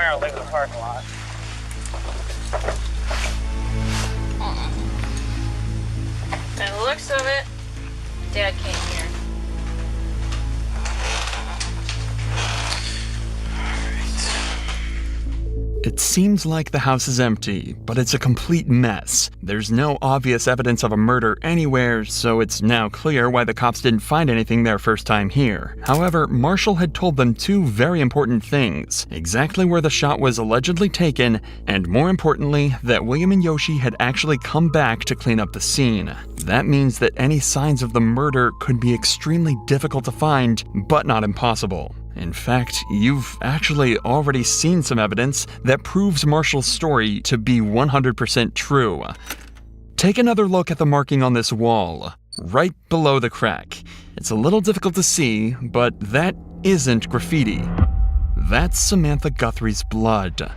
tomorrow, live in the parking lot. By the looks of it, Dad came here. It seems like the house is empty, but it's a complete mess. There's no obvious evidence of a murder anywhere, so it's now clear why the cops didn't find anything their first time here. However, Marshall had told them two very important things: exactly where the shot was allegedly taken, and more importantly, that William and Yoshi had actually come back to clean up the scene. That means that any signs of the murder could be extremely difficult to find, but not impossible. In fact, you've actually already seen some evidence that proves Marshall's story to be 100% true. Take another look at the marking on this wall, right below the crack. It's a little difficult to see, but that isn't graffiti. That's Samantha Guthrie's blood.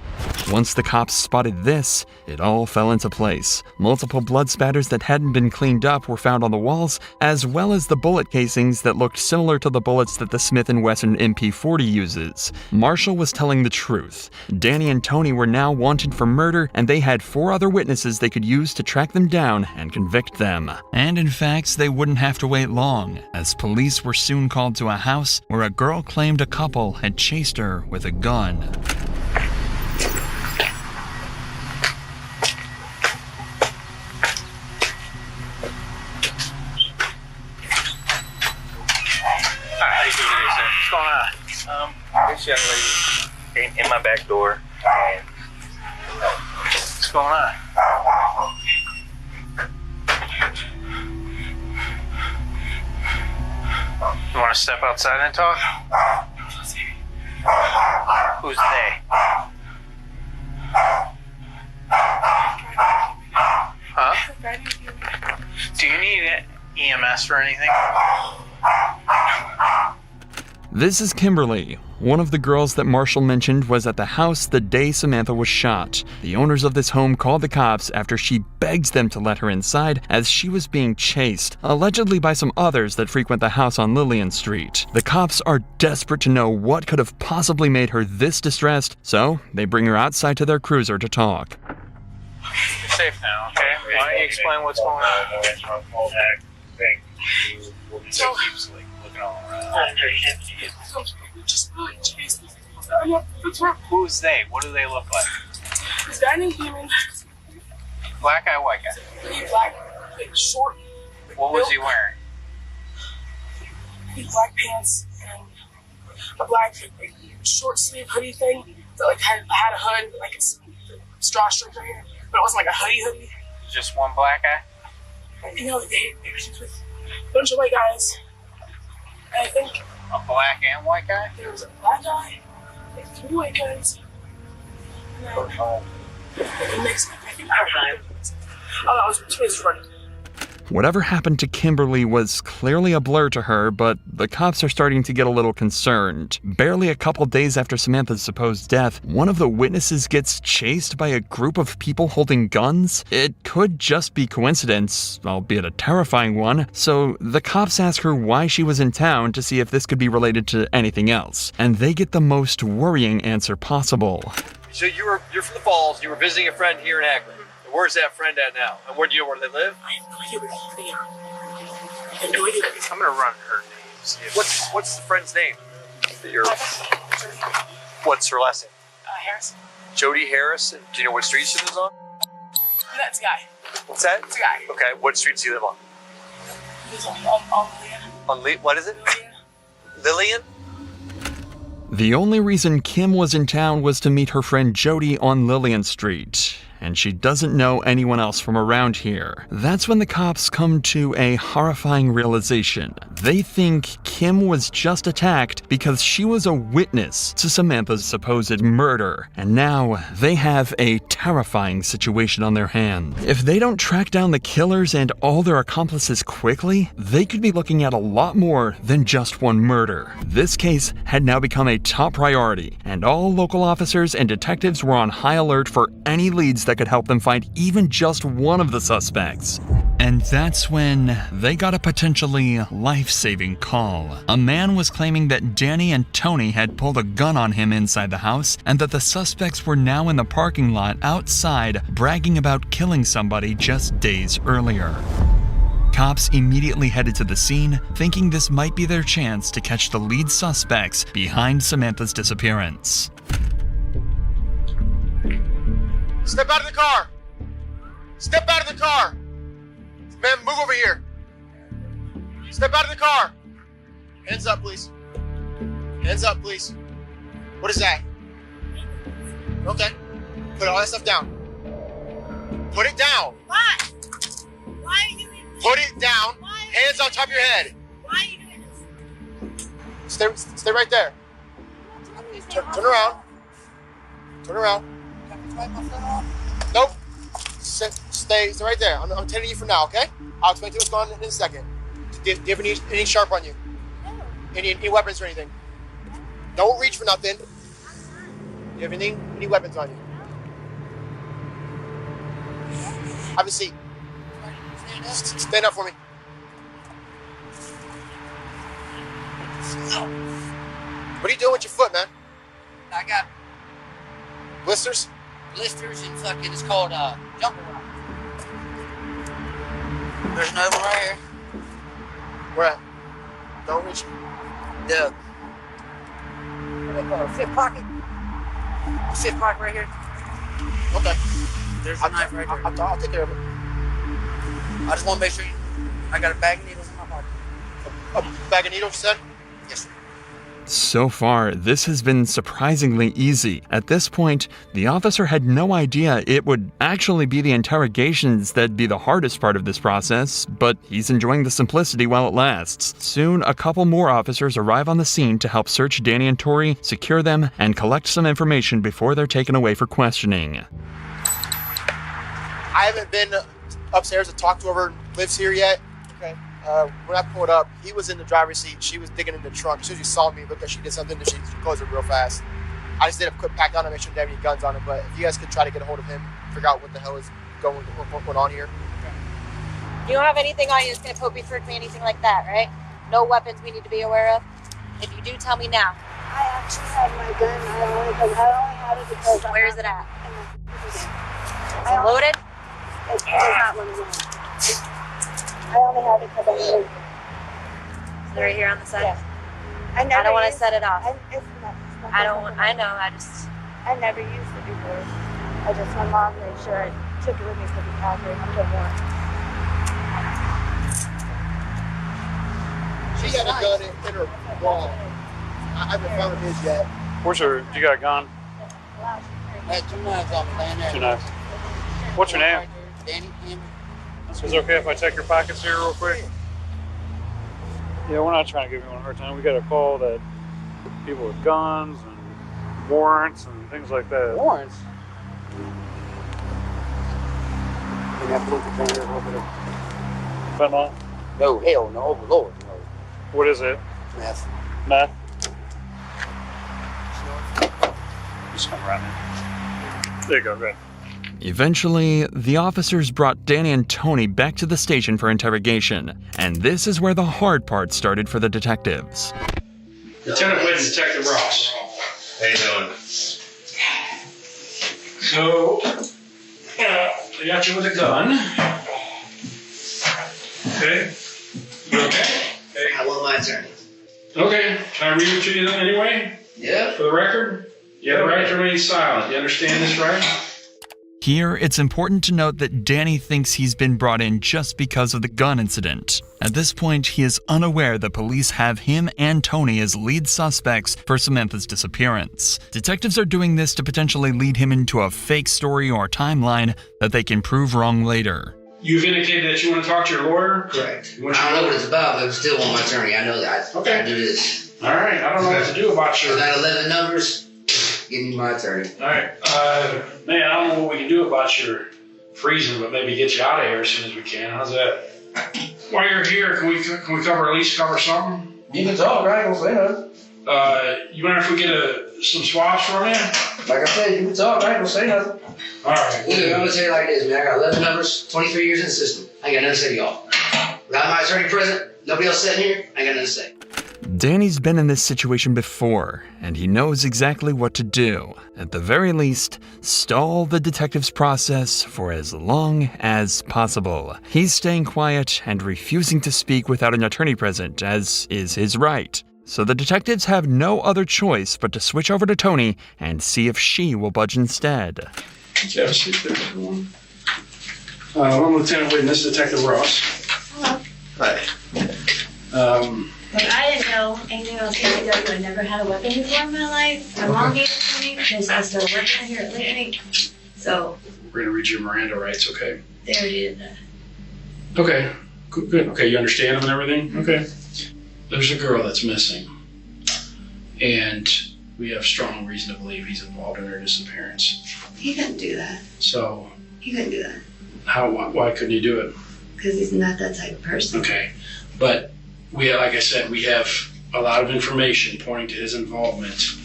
Once the cops spotted this, it all fell into place. Multiple blood spatters that hadn't been cleaned up were found on the walls, as well as the bullet casings that looked similar to the bullets that the Smith & Wesson MP40 uses. Marshall was telling the truth. Danny and Tony were now wanted for murder, and they had 4 other witnesses they could use to track them down and convict them. And in fact, they wouldn't have to wait long, as police were soon called to a house where a girl claimed a couple had chased her with a gun. This young lady came in my back door and what's going on? You want to step outside and talk? Who's they? Huh? Do you need EMS or anything? This is Kimberly. One of the girls that Marshall mentioned was at the house the day Samantha was shot. The owners of this home called the cops after she begged them to let her inside as she was being chased, allegedly by some others that frequent the house on Lillian Street. The cops are desperate to know what could have possibly made her this distressed, so they bring her outside to their cruiser to talk. You're safe now, okay? Why don't you explain what's going on? So, who's they? What do they look like? This guy named Demon. Black guy, white guy? Black, like short. What was he wearing? Black pants and a black like, short sleeve hoodie thing that like had a hood, like a straw strip right here, but it wasn't like a hoodie. Just one black guy? You know, they were with a bunch of white guys. And I think a black and white guy? There was a black guy, like 3 white guys, and then like a mix. I think I was just running. Whatever happened to Kimberly was clearly a blur to her, but the cops are starting to get a little concerned. Barely a couple days after Samantha's supposed death, one of the witnesses gets chased by a group of people holding guns. It could just be coincidence, albeit a terrifying one, so the cops ask her why she was in town to see if this could be related to anything else, and they get the most worrying answer possible. So you're from the Falls, you were visiting a friend here in Akron. Where's that friend at now? And where do you know where they live? I have no idea where they are. I have no idea. I'm gonna run her name. What's the friend's name? What's her last name? Harrison. Jody Harrison. Do you know what street she lives on? That's a guy. What's that? It's a guy. Okay, what street does he live on? He's on Lillian. What is it? Lillian? The only reason Kim was in town was to meet her friend Jody on Lillian Street, and she doesn't know anyone else from around here. That's when the cops come to a horrifying realization. They think Kim was just attacked because she was a witness to Samantha's supposed murder, and now they have a terrifying situation on their hands. If they don't track down the killers and all their accomplices quickly, they could be looking at a lot more than just one murder. This case had now become a top priority, and all local officers and detectives were on high alert for any leads that could help them find even just one of the suspects. And that's when they got a potentially life-saving call. A man was claiming that Danny and Tony had pulled a gun on him inside the house and that the suspects were now in the parking lot outside bragging about killing somebody just days earlier. Cops immediately headed to the scene, thinking this might be their chance to catch the lead suspects behind Samantha's disappearance. Step out of the car! Step out of the car! Man, move over here. Step out of the car. Hands up, please. Hands up, please. What is that? Okay. Put all that stuff down. Put it down. Why? Why are you doing this? Put it down. Hands on top of your head. Why are you doing this? Stay right there. Turn around. Turn around. Nope. Stay right there. I'm telling you for now, okay? I'll explain to you what's going on in a second. Do you have any sharp on you? No. Any weapons or anything? Don't reach for nothing. Do you have any weapons on you? Have a seat. Stand up for me. What are you doing with your foot, man? I got Blisters? blisters and fucking, it's called jumper rock. There's another one right here. Where at? Don't reach. The what do they call it? Fifth pocket. Fifth pocket right here. Okay. There's a knife right there. I'll take care of it. I just want to make sure I got a bag of needles in my pocket. A bag of needles, you said? Yes, sir. So far, this has been surprisingly easy. At this point, the officer had no idea it would actually be the interrogations that'd be the hardest part of this process, but he's enjoying the simplicity while it lasts. Soon, a couple more officers arrive on the scene to help search Danny and Tori, secure them, and collect some information before they're taken away for questioning. I haven't been upstairs to talk to whoever lives here yet. Okay. When I pulled up, he was in the driver's seat. She was digging in the trunk. As soon as she saw me, looked like she did something, and she closed it real fast. I just did a quick pat down to make sure they didn't have any guns on him. But if you guys could try to get a hold of him, figure out what the hell is going on here. You don't have anything on you that's going to poke me, prick me, anything like that, right? No weapons we need to be aware of? If you do, tell me now. I actually have my gun. I only had it because. Where is it at? I Is it loaded? It does not let me know. I only have it because I moved. Is it right here on the side? Yes. I don't want to set it off. It's not I don't want, I know, I just... I never used it before. I just, my mom made sure I took it with me for the calendar. I'm the one. She got a gun in her wall. I haven't found his yet. Where's your, you got a gun? I had 2 knives on me laying there. 2 knives. What's your name? Danny Cameron. Is it okay if I check your pockets here real quick? Yeah, we're not trying to give anyone a hard time. We got a call that people with guns and warrants and things like that. Warrants? We have to look at that a little bit of... Fentanyl? No, hell no, Lord, no. What is it? Meth. Meth? Just come around here. There you go, good. Eventually, the officers brought Danny and Tony back to the station for interrogation, and this is where the hard part started for the detectives. Lieutenant Wynn, Detective Ross. How you doing? So, they got you with a gun. Okay. You okay? I want my attorney. Okay. Can I read it to you then anyway? Yeah. For the record? You have the right to remain silent. You understand this, right? Here, it's important to note that Danny thinks he's been brought in just because of the gun incident. At this point, he is unaware that police have him and Tony as lead suspects for Samantha's disappearance. Detectives are doing this to potentially lead him into a fake story or timeline that they can prove wrong later. You've indicated that you want to talk to your lawyer? Correct. You want I don't know what it's about, but I still want my attorney. I know that. Okay. I do this. All right. I don't know what to do about your... I got 11 numbers. Give me my attorney. All right. Man, I don't know what we can do about your freezing, but maybe get you out of here as soon as we can. How's that? While you're here, can we cover, at least cover something? You can talk, right? I don't say nothing. You mind if we get a some swaps for me? Like I said, you can talk. I ain't gonna say nothing. All right. Look, I'm gonna tell you like this, man. I got 11 numbers, 23 years in the system. I ain't got nothing to say to y'all. Without my attorney present, nobody else sitting here, I ain't got nothing to say. Danny's been in this situation before, and he knows exactly what to do. At the very least, stall the detective's process for as long as possible. He's staying quiet and refusing to speak without an attorney present, as is his right. So the detectives have no other choice but to switch over to Tony and see if she will budge instead. Have a seat there, everyone. I'm Lieutenant Whitten. This is Detective Ross. Hello. Hi. But I didn't know anything about CCW. I never had a weapon before in my life. My mom gave it to me because I started working here at Litany. So. We're going to read your Miranda rights, okay? They already did that. Okay. Good. Okay, you understand them and everything? Okay. There's a girl that's missing. And we have strong reason to believe he's involved in her disappearance. He couldn't do that. So. He couldn't do that. Why couldn't he do it? Because he's not that type of person. Okay. But like I said, we have a lot of information pointing to his involvement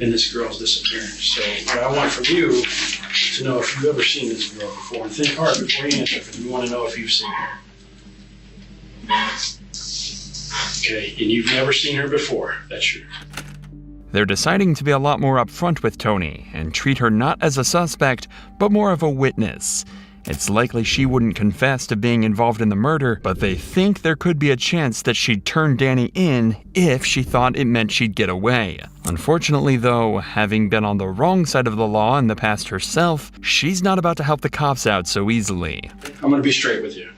in this girl's disappearance. So what I want from you to know if you've ever seen this girl before, and think hard before you answer, because we want to know if you've seen her. Okay, and you've never seen her before, that's true. They're deciding to be a lot more upfront with Tony and treat her not as a suspect, but more of a witness. It's likely she wouldn't confess to being involved in the murder, but they think there could be a chance that she'd turn Danny in if she thought it meant she'd get away. Unfortunately, though, having been on the wrong side of the law in the past herself, she's not about to help the cops out so easily. I'm going to be straight with you.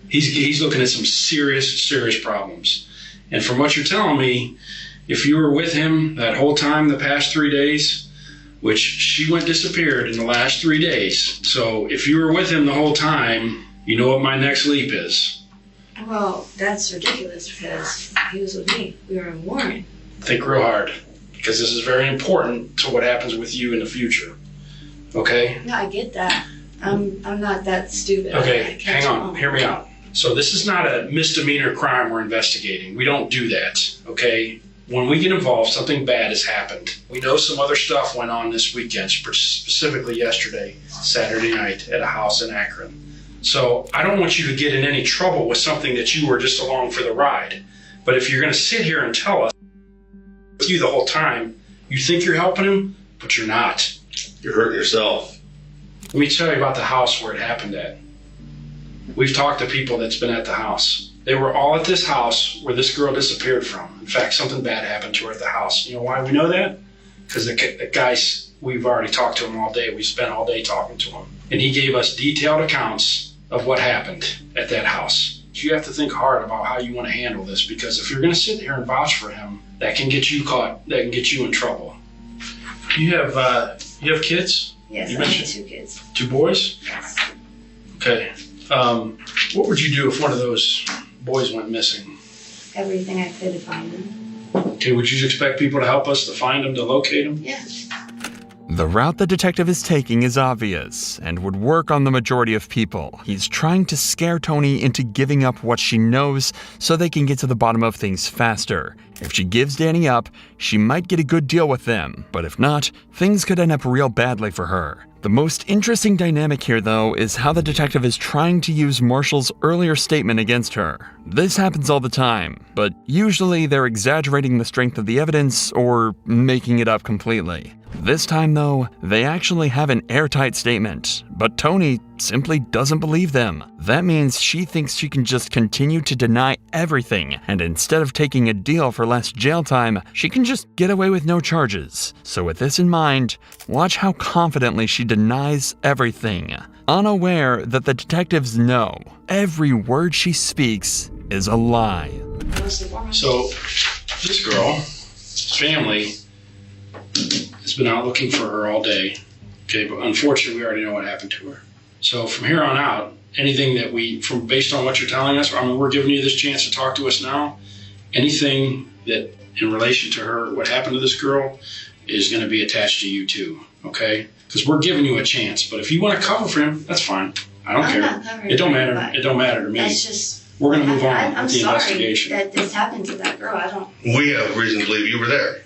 He's looking at some serious problems. And from what you're telling me, if you were with him that whole time the past 3 days, which she went disappeared in the last 3 days. So if you were with him the whole time, you know what my next leap is. Well, that's ridiculous because he was with me. We were in Warren. Think real hard, because this is very important to what happens with you in the future. Okay? No, I get that. I'm not that stupid. Okay, hang on. Hear me out. So this is not a misdemeanor crime we're investigating. We don't do that, okay? When we get involved, something bad has happened. We know some other stuff went on this weekend, specifically yesterday, Saturday night, at a house in Akron. So I don't want you to get in any trouble with something that you were just along for the ride. But if you're going to sit here and tell us with you the whole time, you think you're helping him, but you're not. You're hurting yourself. Let me tell you about the house where it happened at. We've talked to people that's been at the house. They were all at this house where this girl disappeared from. In fact, something bad happened to her at the house. You know why we know that? Because the guys, we've already talked to him all day. We spent all day talking to him. And he gave us detailed accounts of what happened at that house. You have to think hard about how you want to handle this, because if you're going to sit here and vouch for him, that can get you caught. That can get you in trouble. You have kids? Yes, you I have mentioned 2 kids. 2 boys? Yes. Okay. What would you do if one of those boys went missing? Everything I could to find them. Okay, would you expect people to help us to find them, to locate them? Yeah. The route the detective is taking is obvious and would work on the majority of people. He's trying to scare Tony into giving up what she knows so they can get to the bottom of things faster. If she gives Danny up, she might get a good deal with them, but if not, things could end up real badly for her. The most interesting dynamic here, though, is how the detective is trying to use Marshall's earlier statement against her. This happens all the time, but usually they're exaggerating the strength of the evidence or making it up completely. This time, though, they actually have an airtight statement, but Tony simply doesn't believe them. That means she thinks she can just continue to deny everything, and instead of taking a deal for less jail time, she can just get away with no charges. So with this in mind, watch how confidently she denies everything, unaware that the detectives know every word she speaks is a lie. So, this girl's family has been out looking for her all day. Okay, but unfortunately, we already know what happened to her. So from here on out, anything that based on what you're telling us, I mean, we're giving you this chance to talk to us now. Anything that in relation to her, what happened to this girl, is going to be attached to you too. Okay, because we're giving you a chance. But if you want to cover for him, that's fine. I don't care. It don't matter. It don't matter to me. That's just. We're going to move on I'm with the sorry investigation. that this happened to that girl. I don't. We have reason to believe you were there.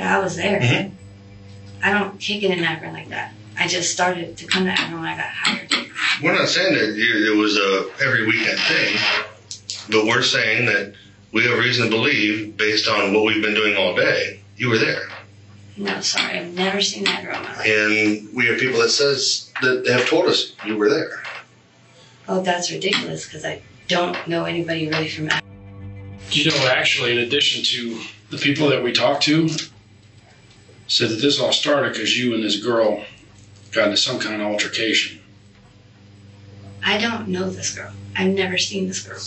that I was there. Mhm. I don't kick it in Akron like that. I just started to come to Akron when I got hired. We're not saying that it was a every weekend thing, but we're saying that we have reason to believe, based on what we've been doing all day, you were there. No, sorry, I've never seen that girl in my life. And we have people that says that have told us you were there. Oh, that's ridiculous because I don't know anybody really from Akron. You know, actually, in addition to the people that we talked to, said that this all started because you and this girl got into some kind of altercation. I don't know this girl. I've never seen this girl.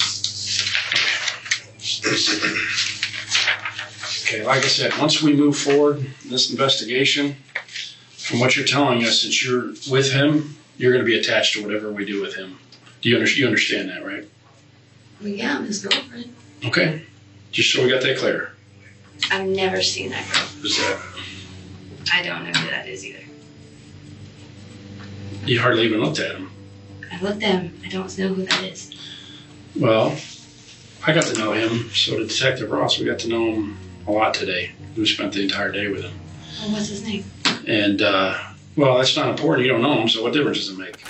Okay, like I said, once we move forward in this investigation, from what you're telling us, since you're with him, you're going to be attached to whatever we do with him. You understand that, right? Well, yeah, I'm his girlfriend. Okay, just so we got that clear. I've never seen that girl. Who's that? I don't know who that is either. You hardly even looked at him. I looked at him. I don't know who that is. Well, I got to know him, so did Detective Ross. We got to know him a lot today. We spent the entire day with him. Well, what's his name? And, well, that's not important. You don't know him, so what difference does it make?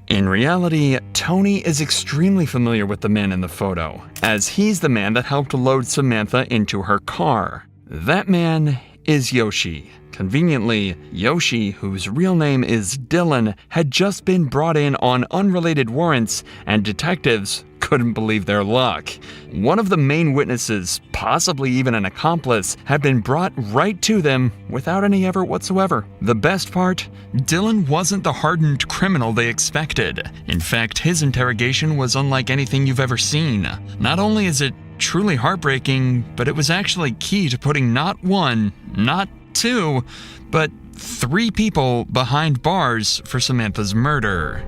In reality, Tony is extremely familiar with the man in the photo, as he's the man that helped load Samantha into her car. That man is Yoshi. Conveniently, Yoshi, whose real name is Dylan, had just been brought in on unrelated warrants, and detectives couldn't believe their luck. One of the main witnesses, possibly even an accomplice, had been brought right to them without any effort whatsoever. The best part? Dylan wasn't the hardened criminal they expected. In fact, his interrogation was unlike anything you've ever seen. Not only is it truly heartbreaking, but it was actually key to putting not one, not two, but 3 people behind bars for Samantha's murder.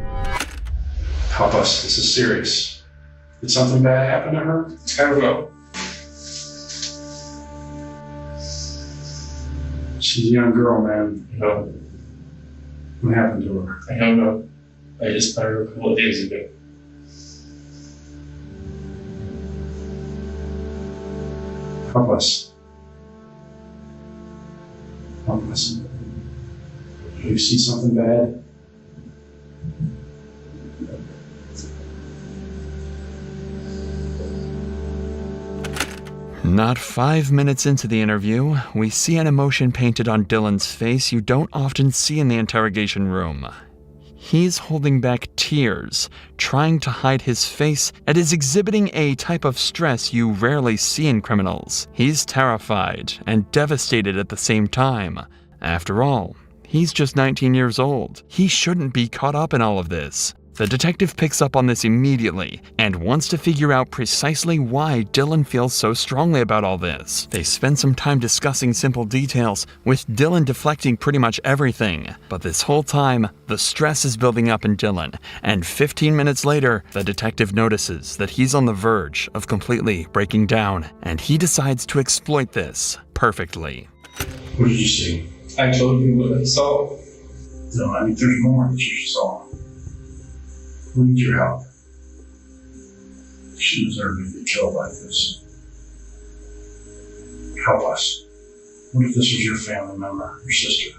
Help us. This is serious. Did something bad happen to her? I don't know. She's a young girl, man. No, What happened to her? I don't know. I just met her a couple of days ago. Help us. Help us. Do you see something bad? Not 5 minutes into the interview, we see an emotion painted on Dylan's face you don't often see in the interrogation room. He's holding back tears, trying to hide his face, and is exhibiting a type of stress you rarely see in criminals. He's terrified and devastated at the same time. After all, he's just 19 years old. He shouldn't be caught up in all of this. The detective picks up on this immediately and wants to figure out precisely why Dylan feels so strongly about all this. They spend some time discussing simple details, with Dylan deflecting pretty much everything. But this whole time, the stress is building up in Dylan, and 15 minutes later, the detective notices that he's on the verge of completely breaking down, and he decides to exploit this perfectly. What did you see? I told you what I saw. No, I mean, there's more that you saw. We need your help. She deserved to get killed like this. Help us. What if this was your family member, your sister?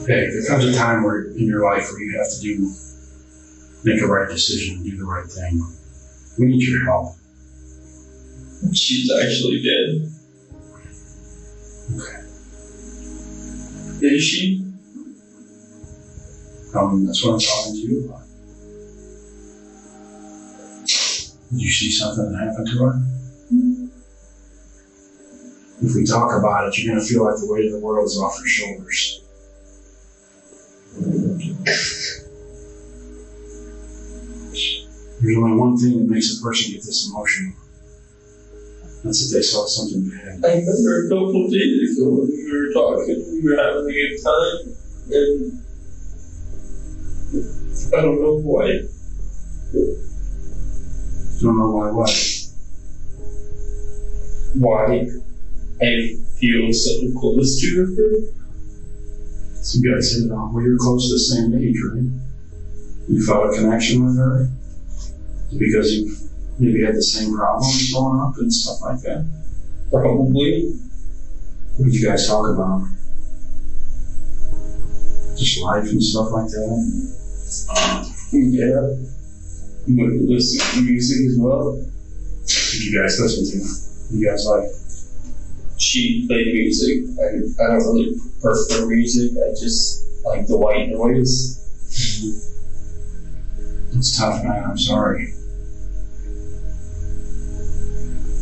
Hey, there comes a time where in your life where you have to make a right decision, do the right thing. We need your help. She's actually dead. Okay. Is she? That's what I'm talking to you about. Did you see something that happened to her? If we talk about it, you're going to feel like the weight of the world is off your shoulders. There's only one thing that makes a person get this emotional. That's if they saw something bad. I remember a couple of days ago when we were talking, we were having a good time, and I don't know why. Don't know why what? Why I feel so close to her. So you guys hit it off. Well, you're close to the same age, right? You felt a connection with her? Because you Maybe had the same problems growing up and stuff like that? Probably. What did you guys talk about? Just life and stuff like that? Yeah. Would listen to music as well. What did you guys listen to? You guys like? She played music. I don't really prefer music. I just like the white noise. It's tough, man. I'm sorry.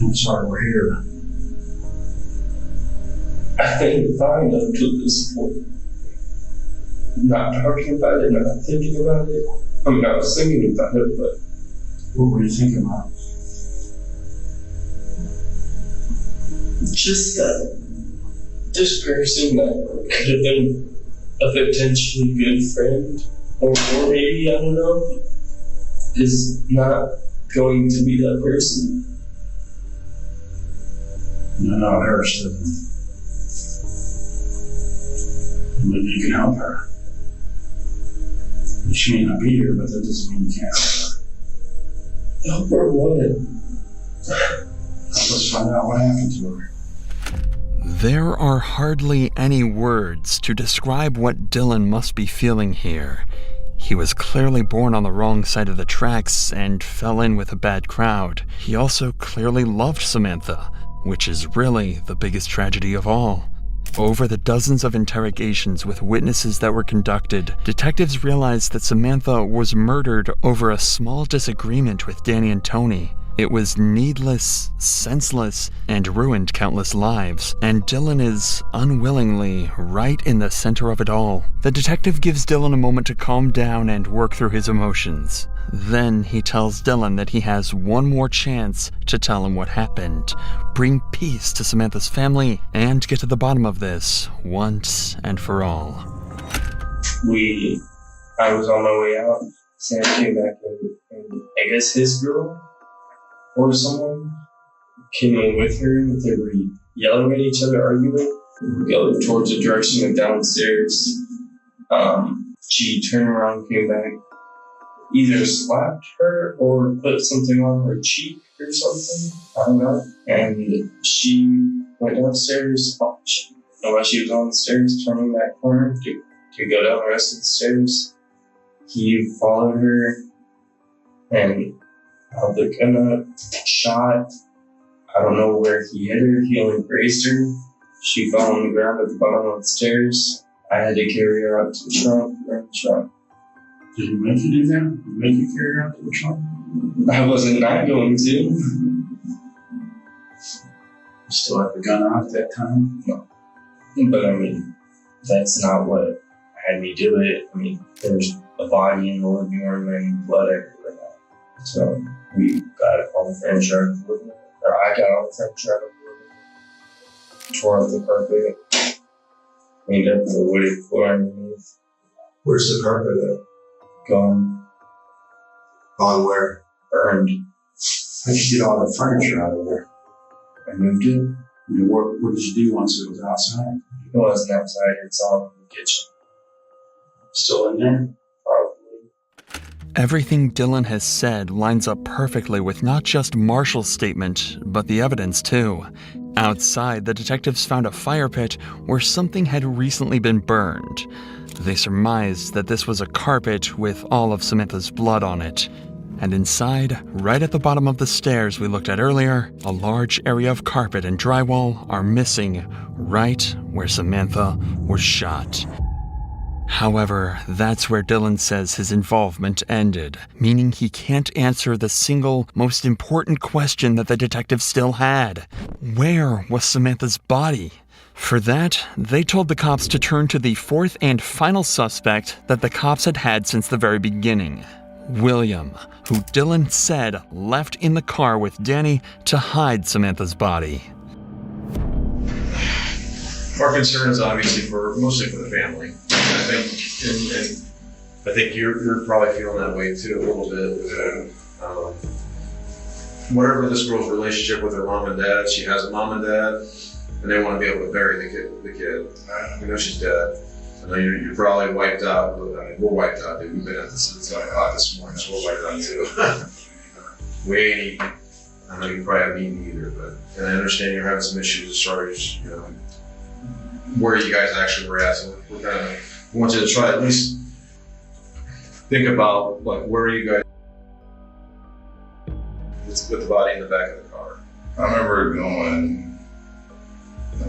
I'm sorry we're here. I think fine up to this point. Not talking about it, not thinking about it. I mean, I was thinking about it, but. What were you thinking about? Just that this person that could have been a potentially good friend, or maybe, I don't know, is not going to be that person. No, her shouldn't. Maybe you can help her. She may not be here, but that doesn't mean you can't help her. Help her what? Help us find out what happened to her. There are hardly any words to describe what Dylan must be feeling here. He was clearly born on the wrong side of the tracks and fell in with a bad crowd. He also clearly loved Samantha, which is really the biggest tragedy of all. Over the dozens of interrogations with witnesses that were conducted, detectives realized that Samantha was murdered over a small disagreement with Danny and Tony. It was needless, senseless, and ruined countless lives, and Dylan is unwillingly right in the center of it all. The detective gives Dylan a moment to calm down and work through his emotions. Then he tells Dylan that he has one more chance to tell him what happened, bring peace to Samantha's family, and get to the bottom of this once and for all. I was on my way out. Sam came back in, and I guess his girl or someone came in with her. They were yelling at each other, arguing. We go towards the direction of downstairs. She turned around, came back, either slapped her or put something on her cheek or something. I don't know. And she went downstairs. While she was on the stairs, turning that corner to go down the rest of the stairs, he followed her and held the gun up, shot. I don't know where he hit her. He only grazed her. She fell on the ground at the bottom of the stairs. I had to carry her out to the trunk. Did he make you do that? Did he make you carry her out to the trunk? I wasn't not going to. You still had the gun out at that time? No. But I mean, that's not what had me do it. I mean, there's a body in the living room and blood everywhere now. So we got all the furniture, or I got all the furniture out of the living room, tore up the carpet, cleaned up the wooded floor underneath. Where's the carpet at? Gone. On where? Burned. How'd you get all the furniture out of there? I moved it. What did you do once it was outside? It wasn't outside, it's all in the kitchen. Still in there? Probably. Everything Dylan has said lines up perfectly with not just Marshall's statement, but the evidence too. Outside, the detectives found a fire pit where something had recently been burned. They surmised that this was a carpet with all of Samantha's blood on it. And inside, right at the bottom of the stairs we looked at earlier, a large area of carpet and drywall are missing right where Samantha was shot. However, that's where Dylan says his involvement ended, meaning he can't answer the single most important question that the detective still had. Where was Samantha's body? For that, they told the cops to turn to the fourth and final suspect that the cops had had since the very beginning. William, who Dylan said left in the car with Danny to hide Samantha's body. Our concern is obviously mostly for the family. I think, and I think you're probably feeling that way too a little bit. Whatever this girl's relationship with her mom and dad, she has a mom and dad, and they want to be able to bury the kid. We know she's dead. I know you're probably wiped out. I mean, we're wiped out, dude. We've been at this since 5 o'clock this morning, so we're wiped out too. we ain't eating. I know you probably haven't eaten either, but and I understand you're having some issues as far as where you guys actually were at. So we want you to try at least think about like where you guys with the body in the back of the car. I remember going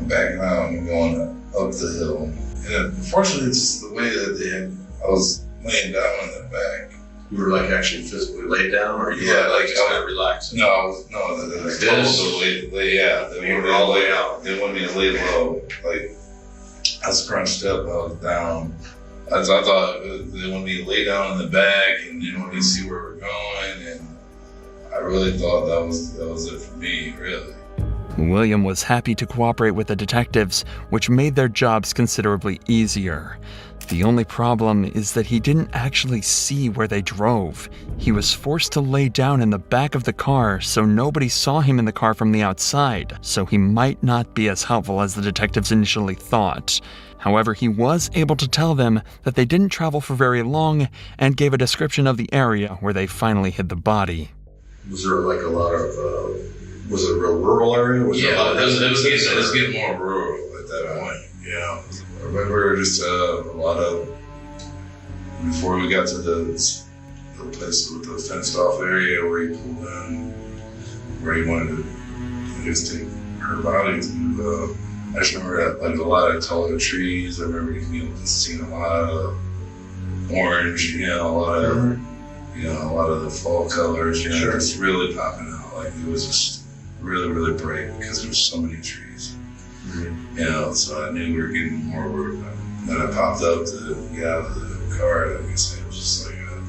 back out and going up the hill, and unfortunately, just the way that I was laying down in the back. You were like actually physically laid down, or you yeah, were like just kind of relaxing? No, the like yeah, you were all the way out. They wanted me to lay low, like I was crunched up, I was down. I thought they wanted me to lay down in the back, and they wanted me to see where we're going, and I really thought that was it for me, really. William was happy to cooperate with the detectives, which made their jobs considerably easier. The only problem is that he didn't actually see where they drove. He was forced to lay down in the back of the car so nobody saw him in the car from the outside, so he might not be as helpful as the detectives initially thought. However, he was able to tell them that they didn't travel for very long and gave a description of the area where they finally hid the body. Was there like a lot of, was it a real rural area? Was Yeah, there a lot of it was getting more rural at that point. Yeah, I remember just a lot of, before we got to the place with the fenced off area where he pulled in, where he wanted to, I guess, take her body to, I just remember like a lot of taller trees. I remember seeing a lot of orange, a lot of, a lot of the fall colors, Sure. It's really popping out. Like it was just really, really bright because there was so many trees. So I knew we were getting more work. Then I popped up to get out of the car. Like I said, it was just like a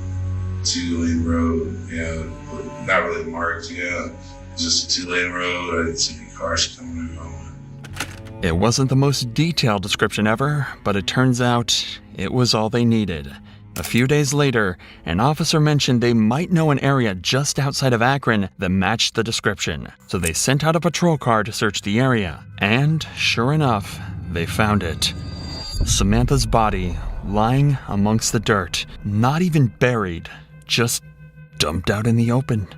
2-lane road, not really marked, just a 2-lane road. I didn't see any cars coming and going. It wasn't the most detailed description ever, but it turns out it was all they needed. A few days later, an officer mentioned they might know an area just outside of Akron that matched the description, so they sent out a patrol car to search the area, and sure enough, they found it. Samantha's body lying amongst the dirt, not even buried, just dumped out in the open.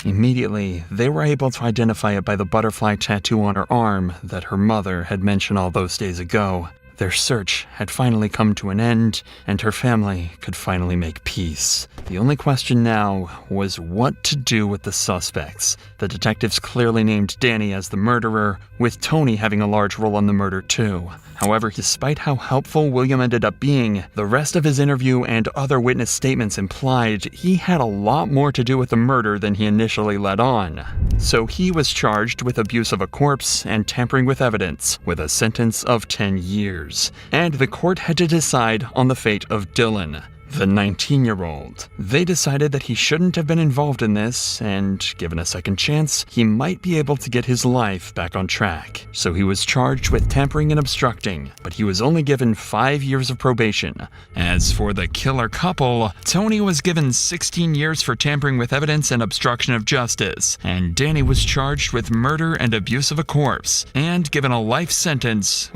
Immediately, they were able to identify it by the butterfly tattoo on her arm that her mother had mentioned all those days ago. Their search had finally come to an end, and her family could finally make peace. The only question now was what to do with the suspects. The detectives clearly named Danny as the murderer, with Tony having a large role in the murder too. However, despite how helpful William ended up being, the rest of his interview and other witness statements implied he had a lot more to do with the murder than he initially let on. So he was charged with abuse of a corpse and tampering with evidence, with a sentence of 10 years. And the court had to decide on the fate of Dylan, the 19-year-old. They decided that he shouldn't have been involved in this, and given a second chance, he might be able to get his life back on track. So he was charged with tampering and obstructing, but he was only given 5 years of probation. As for the killer couple, Tony was given 16 years for tampering with evidence and obstruction of justice, and Danny was charged with murder and abuse of a corpse, and given a life sentence